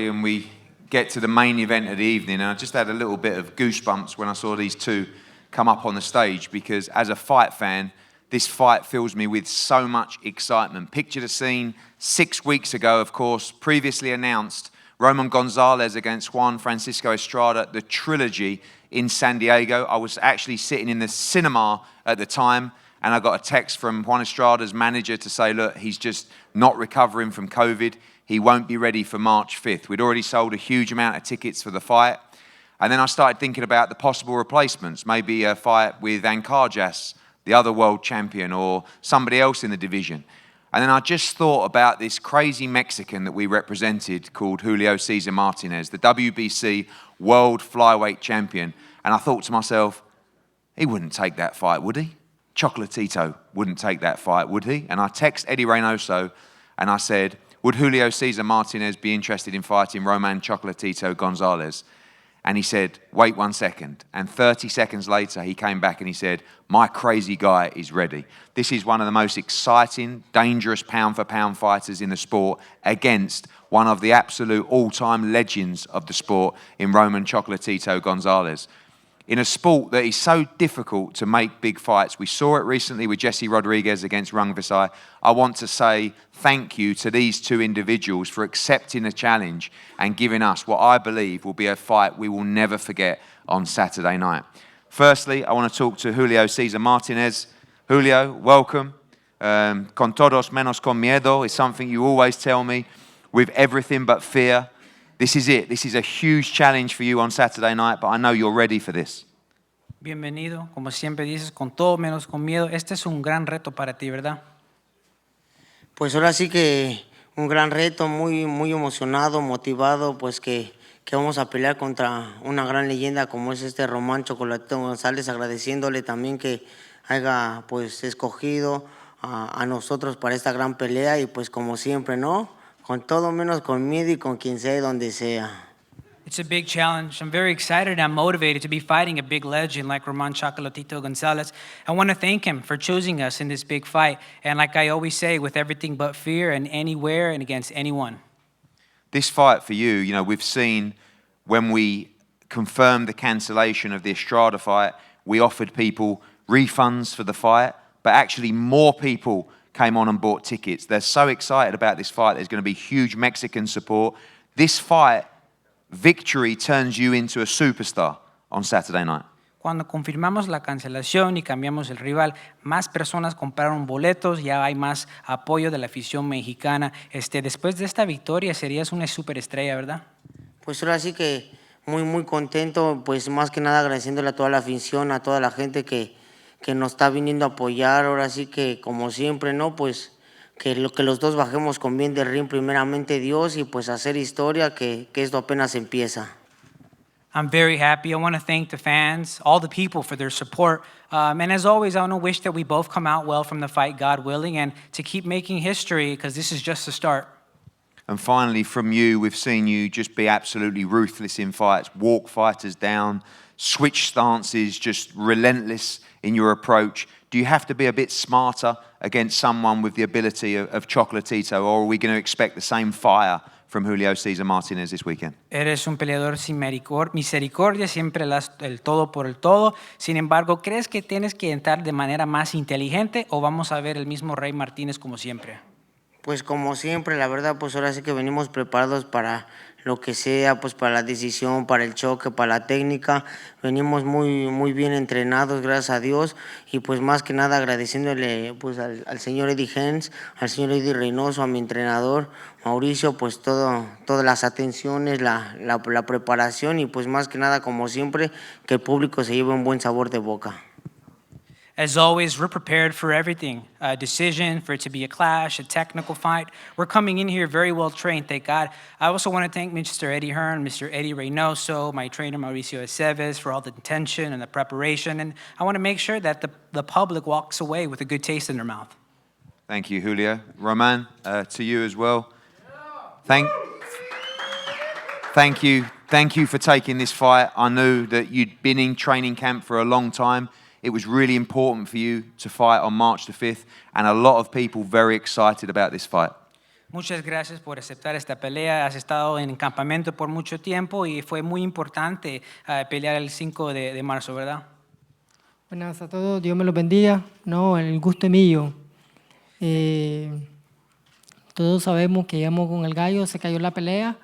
And we get to the main event of the evening, and I just had a little bit of goosebumps when I saw these two come up on the stage, because as a fight fan, this fight fills me with so much excitement. Picture the scene 6 weeks ago, of course, previously announced, Roman Gonzalez against Juan Francisco Estrada, the trilogy in San Diego. I was actually sitting in the cinema at the time, and I got a text from Juan Estrada's manager to say, look, he's just not recovering from COVID. He won't be ready for March 5th. We'd already sold a huge amount of tickets for the fight. And then I started thinking about the possible replacements, maybe a fight with Ancarjas, the other world champion, or somebody else in the division. And then I just thought about this crazy Mexican that we represented called Julio Cesar Martinez, the WBC world flyweight champion. And I thought to myself, he wouldn't take that fight, would he? Chocolatito wouldn't take that fight, would he? And I text Eddie Reynoso and I said, would Julio Cesar Martinez be interested in fighting Roman Chocolatito Gonzalez? And he said, wait 1 second. And 30 seconds later, he came back and he said, my crazy guy is ready. This is one of the most exciting, dangerous pound-for-pound fighters in the sport against one of the absolute all-time legends of the sport in Roman Chocolatito Gonzalez. In a sport that is so difficult to make big fights. We saw it recently with Jesse Rodriguez against Rung Visai. I want to say thank you to these two individuals for accepting the challenge and giving us what I believe will be a fight we will never forget on Saturday night. Firstly, I want to talk to Julio Cesar Martinez. Julio, welcome. Con todos menos con miedo is something you always tell me, with everything but fear. This is it. This is a huge challenge for you on Saturday night, but I know you're ready for this. Bienvenido, como siempre dices, con todo menos con miedo. Este es un gran reto para ti, ¿verdad? Pues ahora sí que un gran reto, muy emocionado, motivado, pues que vamos a pelear contra una gran leyenda como es Román Chocolatito González, agradeciéndole también que haya pues escogido a nosotros para esta gran pelea y pues como siempre, ¿no? Con todo menos con miedo y con quien sea y donde sea. It's a big challenge. I'm very excited and motivated to be fighting a big legend like Roman Chocolatito Gonzalez. I want to thank him for choosing us in this big fight. And like I always say, with everything but fear and anywhere and against anyone. This fight for you know, we've seen when we confirmed the cancellation of the Estrada fight, we offered people refunds for the fight, but actually more people came on and bought tickets. They're so excited about this fight. There's going to be huge Mexican support. This fight, victory turns you into a superstar on Saturday night. Cuando confirmamos la cancelación y cambiamos el rival, más personas compraron boletos, ya hay más apoyo de la afición mexicana. Después de esta victoria serías una superestrella, ¿verdad? Pues ahora sí que muy contento, pues más que nada agradeciéndole a toda la afición, a toda la gente que nos está viniendo a apoyar. Ahora sí que como siempre, ¿no? Pues que los dos bajemos con bien del ring, primeramente Dios, y pues hacer historia, que esto apenas empieza. I'm very happy. I want to thank the fans, all the people for their support. And as always, I want to wish that we both come out well from the fight, God willing, and to keep making history, because this is just the start. And finally, from you, we've seen you just be absolutely ruthless in fights, walk fighters down, switch stances, just relentless in your approach. Do you have to be a bit smarter against someone with the ability of Chocolatito, or are we going to expect the same fire from Julio Cesar Martinez this weekend? Eres un peleador sin misericordia, siempre el todo por el todo. Sin embargo, ¿crees que tienes que entrar de manera más inteligente o vamos a ver el mismo Rey Martínez como siempre? Pues como siempre, la verdad, pues ahora sí que venimos preparados para lo que sea, pues para la decisión, para el choque, para la técnica. Venimos muy bien entrenados, gracias a Dios, y pues más que nada agradeciéndole pues al señor Eddie Hens, al señor Eddie Reynoso, a mi entrenador Mauricio, pues todas las atenciones, la preparación y pues más que nada, como siempre, que el público se lleve un buen sabor de boca. As always, we're prepared for everything. A decision, for it to be a clash, a technical fight. We're coming in here very well trained, thank God. I also want to thank Mr. Eddie Hearn, Mr. Eddie Reynoso, my trainer Mauricio Aceves for all the attention and the preparation. And I want to make sure that the public walks away with a good taste in their mouth. Thank you, Julio. Roman, to you as well. Thank you for taking this fight. I knew that you'd been in training camp for a long time. It was really important for you to fight on March the 5th, and a lot of people very excited about this fight. Muchas gracias por aceptar esta pelea. Has estado en campamento por mucho tiempo y fue muy importante pelear el 5 de marzo, ¿verdad? Buenas a todos, Dios me los bendiga. No, el gusto es mío. Todos sabemos que llegamos con el gallo, se cayó la pelea.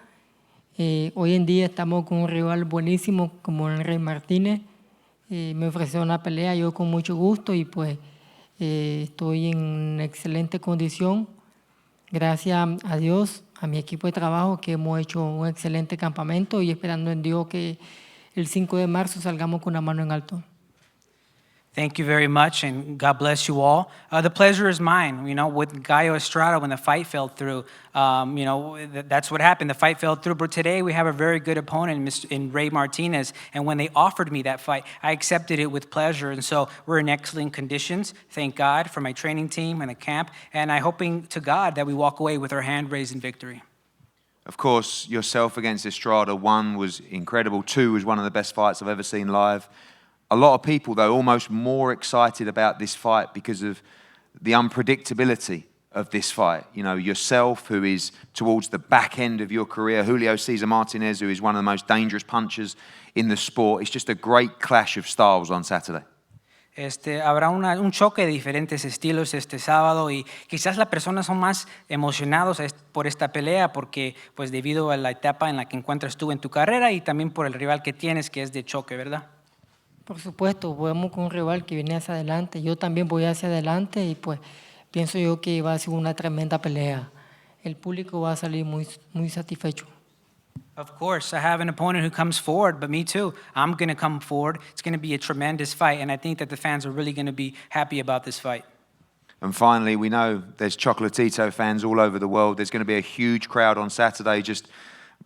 Hoy en día estamos con un rival buenísimo como el Rey Martínez. Me ofreció una pelea, yo con mucho gusto y pues estoy en excelente condición. Gracias a Dios, a mi equipo de trabajo, que hemos hecho un excelente campamento y esperando en Dios que el 5 de marzo salgamos con una mano en alto. Thank you very much, and God bless you all. The pleasure is mine. You know, with Gallo Estrada, when the fight fell through, that's what happened. The fight fell through, but today we have a very good opponent in Rey Martinez, and when they offered me that fight, I accepted it with pleasure, and so we're in excellent conditions. Thank God for my training team and the camp, and I'm hoping to God that we walk away with our hand raised in victory. Of course, yourself against Estrada, 1 was incredible, 2 was one of the best fights I've ever seen live. A lot of people, though, almost more excited about this fight because of the unpredictability of this fight. You know, yourself, who is towards the back end of your career, Julio Cesar Martinez, who is one of the most dangerous punchers in the sport. It's just a great clash of styles on Saturday. Habrá un choque de diferentes estilos este sábado y quizás las personas son más emocionados por esta pelea porque pues debido a la etapa en la que encuentras tú en tu carrera y también por el rival que tienes que es de choque, ¿verdad? Por supuesto, vamos con un rival que viene hacia adelante. Yo también voy hacia adelante y pues pienso yo que va a ser una tremenda pelea. El público va a salir muy satisfecho. Of course, I have an opponent who comes forward, but me too. I'm going to come forward. It's going to be a tremendous fight, and I think that the fans are really going to be happy about this fight. And finally, we know there's Chocolatito fans all over the world. There's going to be a huge crowd on Saturday, just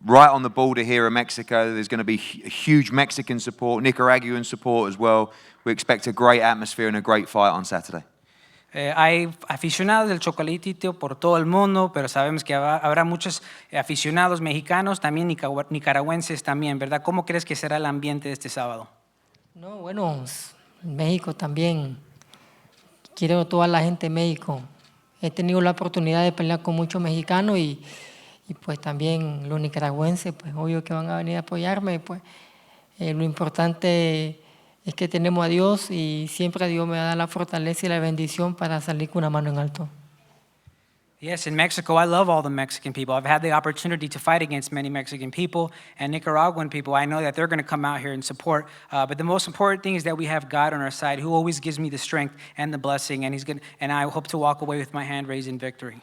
right on the border here in Mexico. There's going to be huge Mexican support, Nicaraguan support as well. We expect a great atmosphere and a great fight on Saturday. Hay aficionados del Chocolatito por todo el mundo, pero sabemos que habrá muchos aficionados mexicanos, también nicaragüenses también, ¿verdad? ¿Cómo crees que será el ambiente de este sábado? No, bueno, México también. Quiero a toda la gente de México. He tenido la oportunidad de pelear con muchos mexicanos y pues también los nicaragüenses, pues obvio que van a venir a apoyarme. Pues lo importante es que tenemos a Dios y siempre a Dios me da la fortaleza y la bendición para salir con una mano en alto. Yes, in Mexico, I love all the Mexican people. I've had the opportunity to fight against many Mexican people and Nicaraguan people. I know that they're going to come out here and support. But the most important thing is that we have God on our side, who always gives me the strength and the blessing, and I hope to walk away with my hand raised in victory.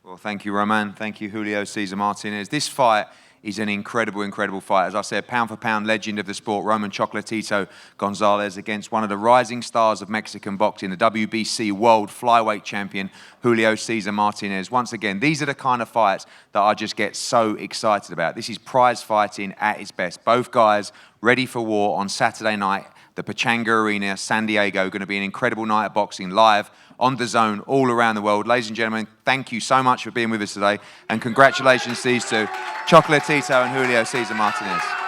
Well, thank you, Roman. Thank you, Julio Cesar Martinez. This fight is an incredible, incredible fight. As I said, pound-for-pound legend of the sport, Roman Chocolatito Gonzalez against one of the rising stars of Mexican boxing, the WBC World Flyweight Champion, Julio Cesar Martinez. Once again, these are the kind of fights that I just get so excited about. This is prize fighting at its best. Both guys ready for war on Saturday night. The Pachanga Arena, San Diego, going to be an incredible night of boxing live on DAZN all around the world. Ladies and gentlemen, thank you so much for being with us today, and congratulations to these two, Chocolatito and Julio Cesar Martinez.